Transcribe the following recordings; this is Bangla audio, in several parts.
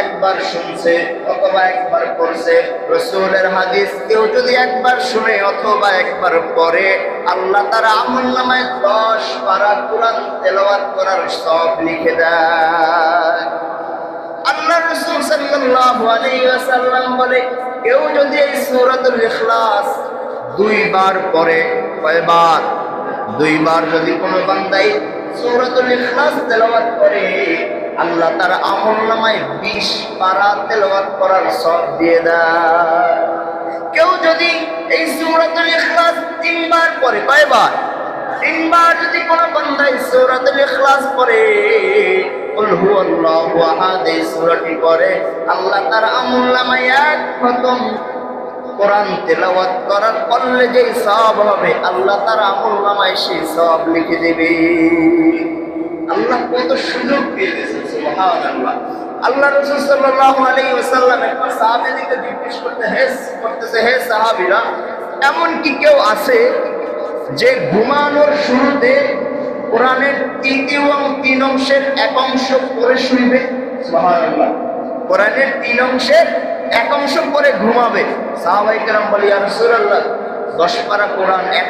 একবার শুনছে অথবা একবার পড়ছে, রাসূলের হাদিস কেউ যদি একবার শুনে অথবা একবার পড়ে, আল্লাহ তার আমলনামায় 10 পারা কোরআন তেলাওয়াত করার সওয়াব লিখে দেয়। আল্লাহ রাসূল সাল্লাল্লাহু আলাইহি ওয়াসাল্লাম বলে, কেউ যদি এই সূরাতুল ইখলাস 2 বার পড়ে, কয়বার? 2 বার যদি কোনো বান্দাই সূরাতুল ইখলাস তেলাওয়াত করে, আল্লাহ তার আমলনামায় 20 পারা তেলাওয়াত করার সওয়াব দিয়ে দেয়। কেউ যদি এই সূরাতুল ইখলাস 3 বার পড়ে, কয়বার? 3 বার যদি কোনো বান্দাই সূরাতুল ইখলাস পড়ে, কুল হুয়াল্লাহু আহাদ এই সূরাটি পড়ে, আল্লাহ তার আমলনামায় এক খতম কোরআন তেলাওয়াত করার পড়লে যে সওয়াব হবে, আল্লাহ তার আমলনামায় সেই সওয়াব লিখে দেবে। আল্লাহ কত সুযোগ দিয়ে দিয়েছেন, সুবহানাল্লাহ। আল্লাহ রাসূল সাল্লাল্লাহু আলাইহি ওয়াসাল্লাম একবার সাহাবীদেরকে জিজ্ঞেস করতেছে, হে সাহাবীরা, এমন কি কেউ আছে যে ঘুমানোর শুরুতে কোরআনের 3 অংশের 1 অংশ পড়ে শুনবে? সুবহানাল্লাহ। কোরআনের 3 অংশের 1 অংশ পড়ে ঘুমাবে। সাহাবায়ে কেরাম বলে, ইয়া রাসূলুল্লাহ, 10 পারা কোরআন 1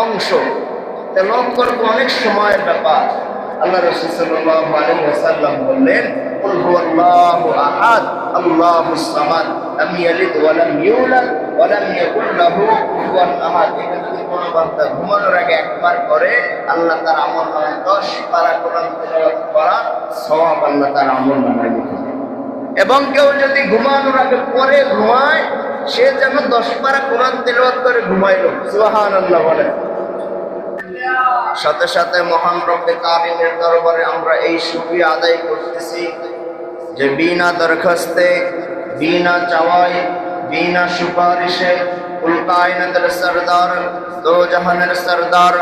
অংশ তেলাওয়াত করতে অনেক সময়ের ব্যাপার। আল্লাহ রাসূল সাল্লাল্লাহু আলাইহি ওয়াসাল্লাম বললেন, কুল হুয়াল্লাহু আহাদ আল্লাহুস সামাদ লাম ইয়ালিদ ওয়া লাম ইউলাদ ওয়া লাম ইয়াকুল লাহু কুফুয়ান আহাদ। এটা যদি কোনো বান্দা ঘুমানোর আগে একবার করে, আল্লাহ তার আমলনামায় 10 পারা কোরআন তেলাওয়াত করা সওয়াব আল্লাহ তার আমলনামায় লিখে দেন। এবং কেউ যদি ঘুমানোর আগে পরে ঘুমায়, সে যেন 10 পারা কোরআন তেলাওয়াত করে ঘুমাইল। সুবহানাল্লাহ বলে। সাথে সাথে মহান রব্বে কারিমের দরবারে আমরা এই শুকরিয়া আদায় করতেছি যে বিনা দরখাস্তে, বিনা চাওয়ায়, বিনা সুপারিশে কুল কায়নাতের সরদার, দো জাহানের সরদার,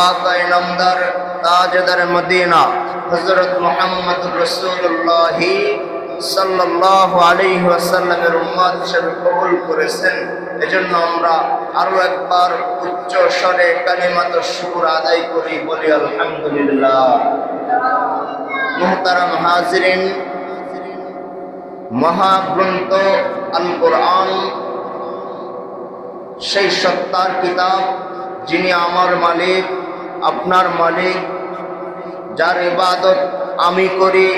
আকায়ে নামদার, তাজদার মদিনা হযরত মুহাম্মদুর রাসূলুল্লাহ সাল্লাল্লাহু আলাইহি ওয়াসাল্লামের উম্মত হিসেবে কবুল করেছেন। এজন্য আমরা আরো একবার উচ্চ স্বরে কালিমাতুশ শুকর আদায় করি, বলি আলহামদুলিল্লাহ। মুহতারাম হাজিরিন, মহাগ্রন্থ আল কোরআন সেই সত্তার কিতাব যিনি আমার মালিক, আপনার মালিক, যার ইবাদত আমি করি,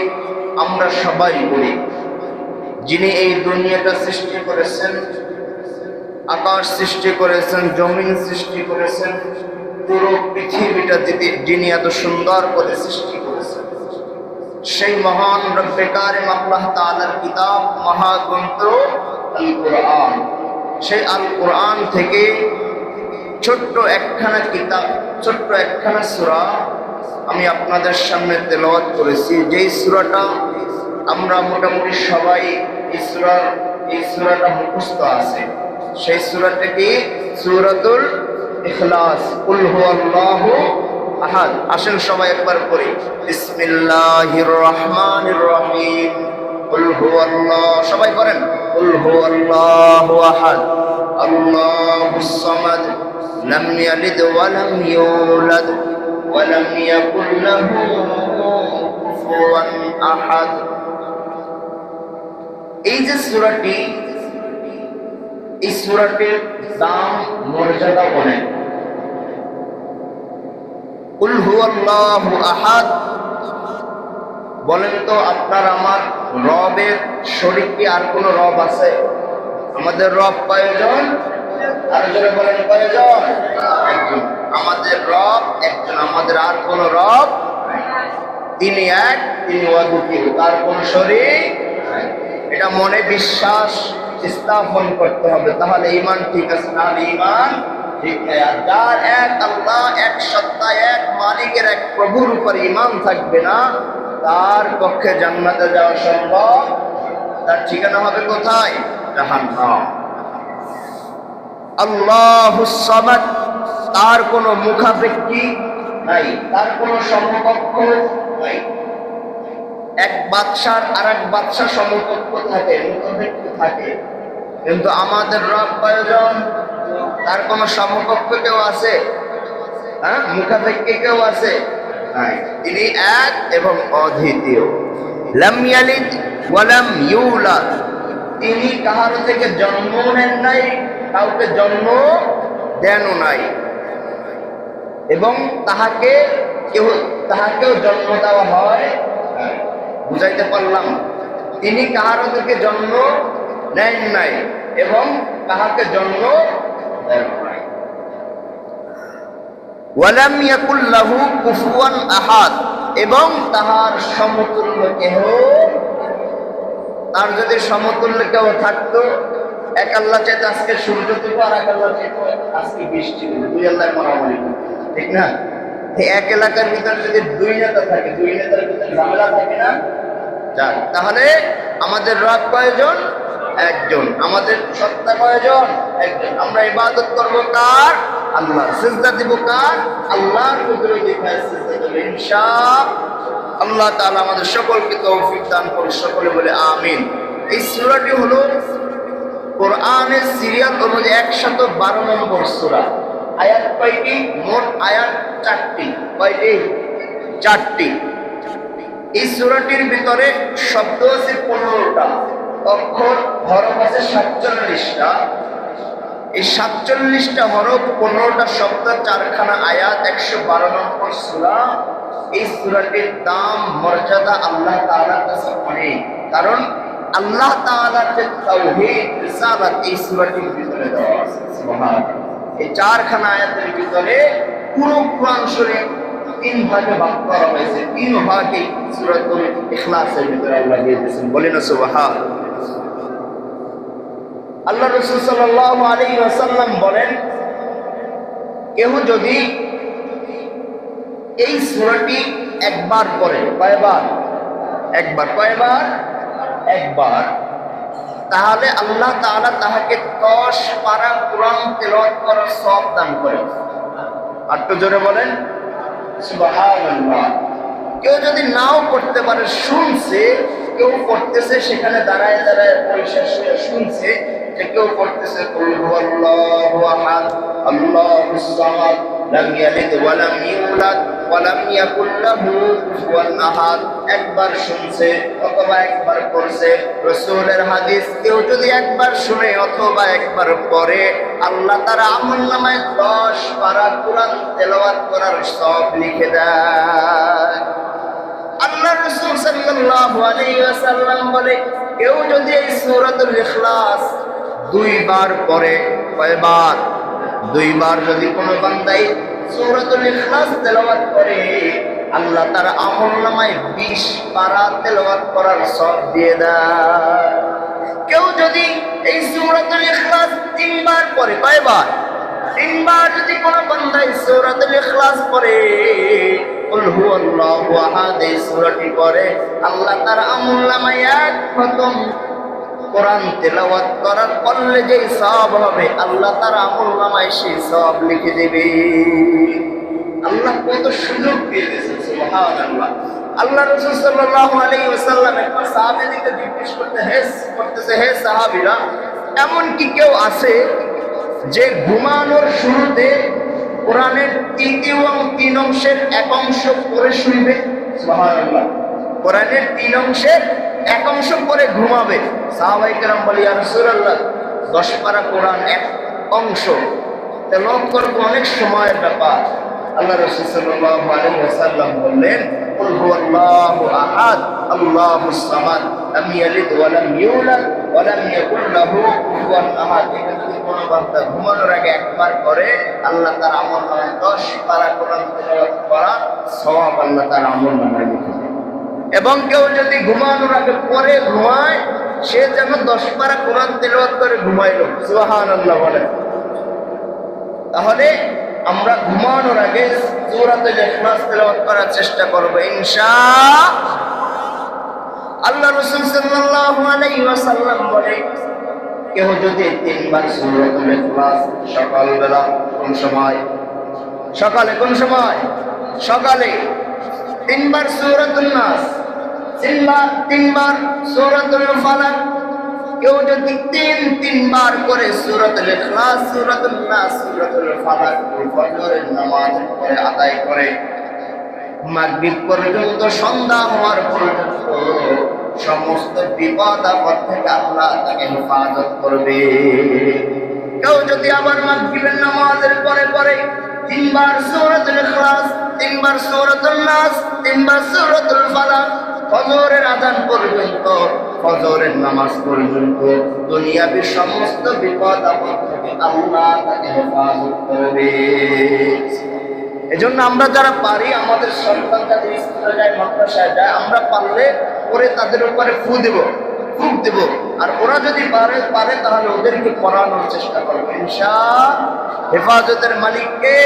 আমরা সবাই করি, যিনি এই দুনিয়াটা সৃষ্টি করেছেন, আকাশ সৃষ্টি করেছেন, জমিন সৃষ্টি করেছেন, পুরো পৃথিবীটা যিনি এত সুন্দর করে সৃষ্টি করেছেন, সেই মহান রব্বে কারিম আল্লাহ তাআলার কিতাব মহাগ্রন্থ আল কোরআন। সেই আল কোরআন থেকে ছোট্ট একখানা কিতাব, ছোট্ট একখানা সূরা আমি আপনাদের সামনে তেলাওয়াত করেছি। যেই সূরাটা আমরা মোটামুটি সবাই এই সূরাটা মুখস্থ আছে। সেই সূরাটা কি? সূরাতুল ইখলাস, কুল হুয়াল্লাহু আহাদ। আসেন সবাই একবার পড়ি, বিসমিল্লাহির রহমানির রহিম। কুল হুয়াল্লাহ, সবাই করেন, কুল হুয়াল্লাহু আহাদ আল্লাহুস সামাদ লাম ইয়ালিদ ওয়া লাম ইউলাদ ওয়া লাম ইয়াকুল লাহু কুফুয়ান আহাদ। এই যে সূরাটি, এই সূরাটির দাম, মর্যাদা অনেক। কুল হুয়াল্লাহু আহাদ, বলেন তো আপনার আমার রবের শরীক কি আর কোন রব আছে? আমাদের রব কয়জন? আর জোরে বলেন, কয়জন? একজন। আমাদের রব একজন, আমাদের আর কোন রব নাই। তিনি এক, তিনি অদ্বিতীয়, তার কোন শরীক নাই। এটা মনে বিশ্বাস স্থাপন করতে হবে, তাহলে ঈমান ঠিক আছে, নাহলে ঈমান ঠিক নাই। আর যার এক আল্লাহ, এক সত্তা, এক মালিকের, এক প্রভুর উপর ঈমান থাকবে না, তার পক্ষে জান্নাতে যাওয়া সম্ভব। তার ঠিকানা হবে কোথায়? জাহান্নাম। আল্লাহুস সামাদ, তার কোনো মুখাপেক্ষী নাই, তার কোনো সমকক্ষ নাই। এক বাদশার আর এক বাদশার সমকক্ষ থাকে, মুখাপেক্ষী থাকে, কিন্তু আমাদের রব কয়জন? তার কোনো সমকক্ষ কেউ আছে? হ্যাঁ, মুখাপেক্ষী কেউ আছে? নাই। তিনি এক এবং অদ্বিতীয়। লাম ইয়ালিদ ওয়ালাম ইউলাদ, তিনি কাহার থেকে জন্ম নেন নাই, কাউকে জন্ম দেনও নাই, এবং তাহাকেও জন্ম দেওয়া হয়। বুঝাইতে পারলাম? তিনি কাহার থেকে জন্ম নেন নাই এবং কাহাকে জন্ম দেন নাই। ওয়ালাম ইয়াকুল লাহু কুফুয়ান আহাদ, এবং তাহার সমতুল্য কেহ, তার যদি সমতুল্য কেউ থাকতো, এক আল্লাহ চাইতে আজকে সূর্য দিব আর এক আল্লাহ চাইতে আজকে বৃষ্টি দিব, দুই আল্লাহ মারামারি, ঠিক না? এক এলাকার ভিতরে যদি দুই নেতা থাকে, দুই নেতার ভিতরে ঝামেলা থাকে না, যাক, তাহলে আমাদের রব কয়জন? একজন। আমাদের সত্তা কয়জন? একজন। আমরা ইবাদত করব কার? আল্লাহ। সিজদা দিব কার? আল্লাহর হুজুরে দেখায় সিজদা দেব ইনশাআল্লাহ তাআলা। আমাদের সকলকে তৌফিক দান করুন, সকলে বলে আমিন। এই সূরাটি হলো কোরআনের সিরিয়াল অনুযায়ী 112 নম্বর সূরা। আয়াত কয়টি? মোট আয়াত 4টি। কয়টি? 4টি। এই সূরাটির ভিতরে শব্দ আছে 15টা, অক্ষর হরফ আছে 47টা। এই 47টা হরফ, 15টা শব্দ, 4খানা আয়াত, 112 নম্বর সূরা। এই সূরাটির দাম, মর্যাদা আল্লাহ তাআলার কাছে অনেক, কারণ আল্লাহ তাআলার যে তাওহীদ, রিসালাত এই সূরাটির ভিতরে দেওয়া আছে। সুবহানাল্লাহ। এই 4খানা আয়াতের ভিতরে পুরো কোরআন শরীফ 3 ভাগে ভাগ করা হয়েছে। 3 ভাগে সূরাতুল ইখলাসের ভিতরে আল্লাহ দিয়ে দিয়েছেন। বলেন সুবহানাল্লাহ। আল্লাহ রাসূল সাল্লাল্লাহু আলাইহি ওয়াসাল্লাম বলেন, কেহ যদি এই সূরাটি একবার পড়ে, কয়বার? একবার। কয়বার? একবার। তাহলে আল্লাহ তাআলা তাহাকে 10 পারা কোরআন তেলাওয়াত করার সওয়াব দান করেন। আর তো জোরে বলেন সুবহানাল্লাহ। কেউ যদি নাও করতে পারে, শুনছে, কেউ করতেছে, সেখানে দাঁড়ায় দাঁড়ায় পয়সা শুনছে যে কেউ করতেছে কুল হুয়াল্লাহু আহাদ আল্লাহুস সামাদ লাম ইয়ালিদ ওয়া লাম ইউলাদ ওয়া লাম ইয়াকুল লাহু কুফুয়ান আহাদ, একবার শুনছে অথবা একবার পড়ছে। রাসূলের হাদিস, কেউ যদি একবার শুনে অথবা একবার পড়ে, আল্লাহ তার আমলনামায় 10 পারা কোরআন তেলাওয়াত করার সওয়াব লিখে দেয়। আল্লাহ রাসূল সাল্লাল্লাহু আলাইহি ওয়াসাল্লাম বলে, কেউ যদি এই সূরাতুল ইখলাস 2 বার পড়ে, কয়বার? 2 বার যদি কোনো বান্দাই সূরাতুল ইখলাস তেলাওয়াত করে, আল্লাহ তার আমলনামায় 20 পারা তেলাওয়াত করার সওয়াব দিয়ে দেয়। কেউ যদি এই সূরাতুল ইখলাস 3 বার পড়ে, কয়বার? 3 বার যদি কোনো বান্দাই সূরাতুল ইখলাস পড়ে, কুল হুয়াল্লাহু আহাদ এই সূরাটি পড়ে, আল্লাহ তার আমলনামায় এক খতম কোরআন তেলাওয়াত করার পড়লে যে সওয়াব হবে, আল্লাহ তার আমলনামায় সেই সওয়াব লিখে দেবে। আল্লাহ কত সুযোগ দিয়ে দিয়েছেন, সুবহানাল্লাহ। আল্লাহ রাসূল সাল্লাল্লাহু আলাইহি ওয়াসাল্লাম একবার সাহাবীদেরকে জিজ্ঞেস করতেছে, হে সাহাবীরা, এমন কি কেউ আছে যে ঘুমানোর শুরুতে কোরআনের 3 অংশের 1 অংশ পড়ে শুনবে? সুবহানাল্লাহ। কোরআনের 3 অংশের 1 অংশ পড়ে ঘুমাবে। সাহাবায়ে কেরাম বলে, ইয়া রাসূলুল্লাহ, 10 পারা কোরআন 1 অংশ তেলাওয়াত করব, অনেক সময়ের ব্যাপার। আল্লাহ রাসূল সাল্লাল্লাহু আলাইহি ওয়াসাল্লাম বললেন, কুল হুয়াল্লাহু আহাদ আল্লাহুস সামাদ লাম ইয়ালিদ ওয়া লাম ইউলাদ ওয়া লাম ইয়াকুল লাহু কুফুয়ান আহাদ। এটা যদি কোনো বান্দা ঘুমানোর আগে একবার করে, আল্লাহ তার আমলনামায় 10 পারা কোরআন তেলাওয়াত করা সওয়াব আল্লাহ তার আমলনামায় লিখে দেন। এবং কেউ যদি ঘুমানোর আগে পরে ঘুমায়, সে যেন 10 পারা কোরআন তেলাওয়াত করে ঘুমাইলো। সুবহানাল্লাহ বলেন। তাহলে আমরা ঘুমানোর আগে সূরাতুল ইখলাস তেলাওয়াত করার চেষ্টা করব ইনশাআল্লাহ। আল্লাহ রাসূল সাল্লাল্লাহু আলাইহি ওয়াসাল্লাম বলে, কেউ যদি 3 বার সূরাতুল ইখলাস সকালবেলা, কোন সময়? সকালে। কোন সময়? সকালে। 3 বার সূরাতুন নাস, 3 বার সূরাতুল ফালাক, কেউ যদি 3 বার করে সূরাতুল ইখলাস, সূরাতুন নাস, সূরাতুল ফালাক ফজরের নামাজ পড়ে আদায় করে, মাগরিব পর্যন্ত, সন্ধ্যা হওয়ার পর্যন্ত সমস্ত বিপদ আপদ থেকে আল্লাহ তাকে হেফাজত করবে। কেউ যদি আবার মাগরিবের নামাজের পরে পরে 3 বার সূরাতুল ইখলাস, 3 বার সূরাতুল নাস, 3 বার সূরাতুল ফালাক, ফজরের আযান পর্যন্ত, ফজরের নামাজ পর্যন্ত দুনিয়াবি সমস্ত বিপদ আপদ থেকে আল্লাহ তাকে হেফাজত করবে। এজন্য আমরা যারা পারি, আমাদের সন্তান যাদের স্কুলে যায়, মাদ্রাসায় যায়, আমরা পারলে পরে তাদের উপরে ফুক দেব। আর ওরা যদি পারে তাহলে ওদেরকে পড়ানোর চেষ্টা করবো। ইনশাআল্লাহ হেফাজতের মালিক কে?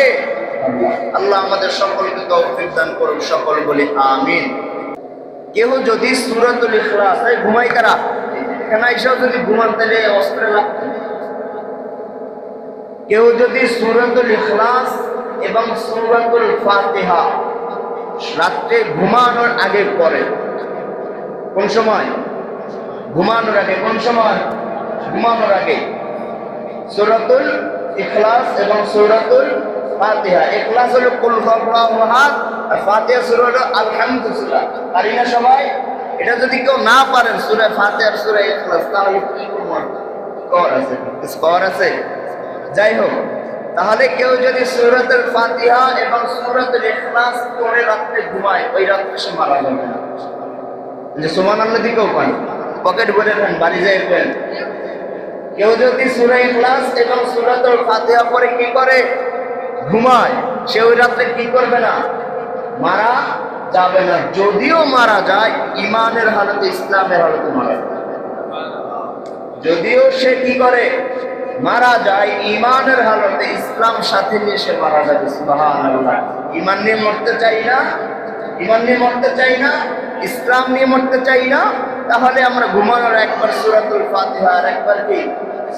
আল্লাহ আমাদের সকলকে তৌফিক দান করুন, সকল বলি আমিন। কেউ যদি সূরাতুল ইখলাস, ঘুমাই কারা এখানে এসেও যদি ঘুমান তাহলে অস্ত্রে লাগবে। কেউ যদি সূরাতুল ইখলাস এবং সূরাতুল ফাতিহা রাত্রে ঘুমানোর আগে পড়ে, কোন সময়? ঘুমানোর আগে। কোন সময়? ঘুমানোর আগে। সূরাতুল ইখলাস এবং সূরাতুল ফাতিহা। ইখলাস হলো কুল হুয়াল্লাহু আহাদ, আর ফাতিহা সূরা হলো আলহামদুলিল্লাহ। পারি না সবাই? এটা যদি কেউ না পারেন সূরা ফাতিহা আর সূরা ইখলাস, তাহলে কি করবেন? স্কোর আছে। যাই হোক, তাহলে কেউ যদি সূরাতুল ফাতিহা এবং সূরাতুল ইখলাস পড়ে রাত্রে ঘুমায়, ওই রাত্রে সে মারা যাবে না। যে সুবহানাল্লাহ দিকেও পান, পকেট ভরে নেন, বাড়ি যাইবেন। কেউ যদি সূরা ইখলাস এবং সূরাতুল ফাতিহা পড়ে কি করে? ঘুমায়, সে ওই রাত্রে কি করবে না? মারা যাবে না। যদিও মারা যায় ঈমানের হালতে, ইসলামের হালতে মারা যায়। যদিও সে কি করে? মারা যায় ঈমানের হালতে, ইসলাম সাথে নিয়ে সে মারা যাবে। সুবহানাল্লাহ। ঈমান নিয়ে মরতে চাই না, ঈমান নিয়ে মরতে চাই না, ইসলাম নিয়ে মরতে চাই না, তাহলে আমরা ঘুমানোর একবার সূরাতুল ফাতিহা আর একবার কি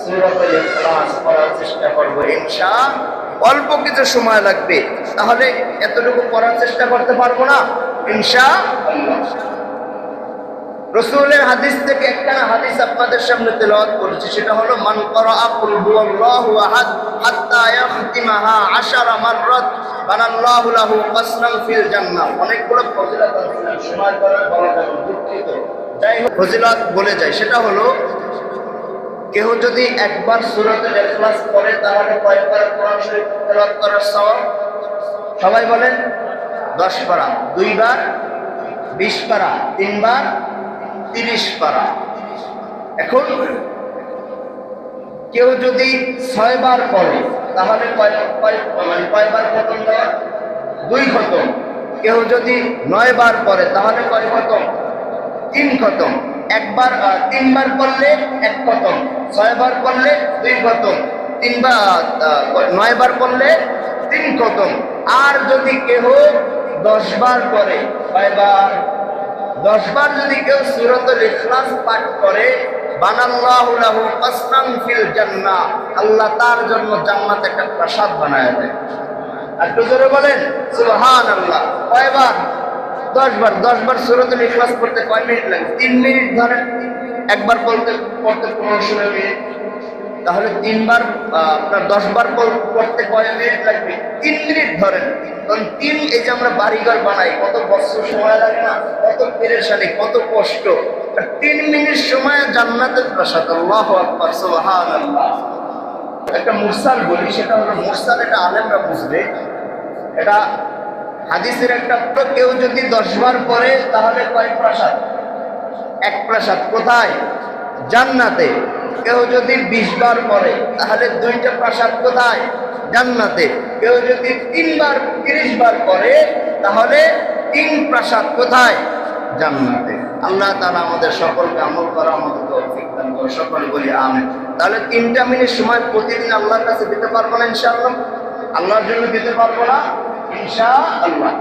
সূরাতুল ইখলাস পড়ার চেষ্টা করব। ইনশাআল্লাহ অল্প কিছু সময় লাগবে, তাহলে এতটুকু পড়ার চেষ্টা করতে পারবো না ইনশাআল্লাহ। রাসূলের হাদিস থেকে একটা হাদিস আপনাদের সামনে তেলাওয়াত করেছি, সেটা হলো মান ক্বারাআ কুল হুয়াল্লাহু আহাদ হাত্তা ইয়াখতিমাহা 10 মাররাত বানাল্লাহু লাহু কাসরান ফিল জান্নাহ। অনেকগুলো ফজিলত আছে, সময় করার বলা যাবে, দুঃখিত। যাই হোক, ফজিলত বলে যায়, সেটা হলো কেউ যদি একবার সূরাতুল ইখলাস পড়ে তাহলে কয়বার কোরআন শরীফ তেলাওয়াত করার সওয়াব? সবাই বলেন। 10 পারা, 2 বার 20 পারা, 3 বার 30 পারা। এখন কেউ যদি 6 বার পড়ে তাহলে কয়বার খতম দেওয়া? 2 খতম। কেউ যদি 9 বার পড়ে তাহলে কয় খতম? 3 খতম। 3 বার পড়লে 1 খতম, 6 বার পড়লে 2 খতম, 9 বার পড়লে 3 খতম। আর যদি কেহ 10 বার পড়ে, কয়বার? 10 বার যদি কেউ সূরাতুল ইখলাস পাঠ করে, বানাল্লাহু লাহু কাসরান ফিল জান্নাহ, আল্লাহ তার জন্য জান্নাতে একটা প্রাসাদ বানায় দেয়। একটু জোরে বলেন সুবহানাল্লাহ। কয়বার? 10 বার। 10 বার সূরাতুল ইখলাস পড়তে কয় মিনিট লাগে? 3 মিনিট ধরেন। একবার পড়তে 15-16 মিনিট। তাহলে 3 বার আপনার 10 বার পড়তে কয় মিনিট লাগবে? 3 মিনিট ধরেন। কারণ 3, এই যে আমরা বাড়িঘর বানাই, কত বছর সময় লাগে না? কত পেরেশানি, কত কষ্ট। 3 মিনিট সময় জান্নাতের প্রাসাদ। আল্লাহু আকবার, সুবহানাল্লাহ। একটা মুরসাল বলি, সেটা হলো মুরসাল, এটা আলেমরা বুঝবে। এটা হাদিসের একটা, কেউ যদি 10 বার পড়ে তাহলে কয় প্রাসাদ? 1 প্রাসাদ। কোথায়? জান্নাতে। কেউ যদি 20 বার পড়ে তাহলে 2টা প্রাসাদ। কোথায়? জান্নাতে। কেউ যদি 3 বার 30 বার পড়ে তাহলে 3 প্রাসাদ। কোথায়? জান্নাতে। আল্লাহ তাআলা আমাদের সকলকে আমল করা আমাদের তৌফিক দান করুন, সকল বলি আমিন। তাহলে 3টা মিনিট সময় প্রতিদিন আল্লাহর কাছে দিতে পারবো না ইনশাআল্লাহ? আল্লাহর জন্য দিতে পারবো না ইনশাআল্লাহ?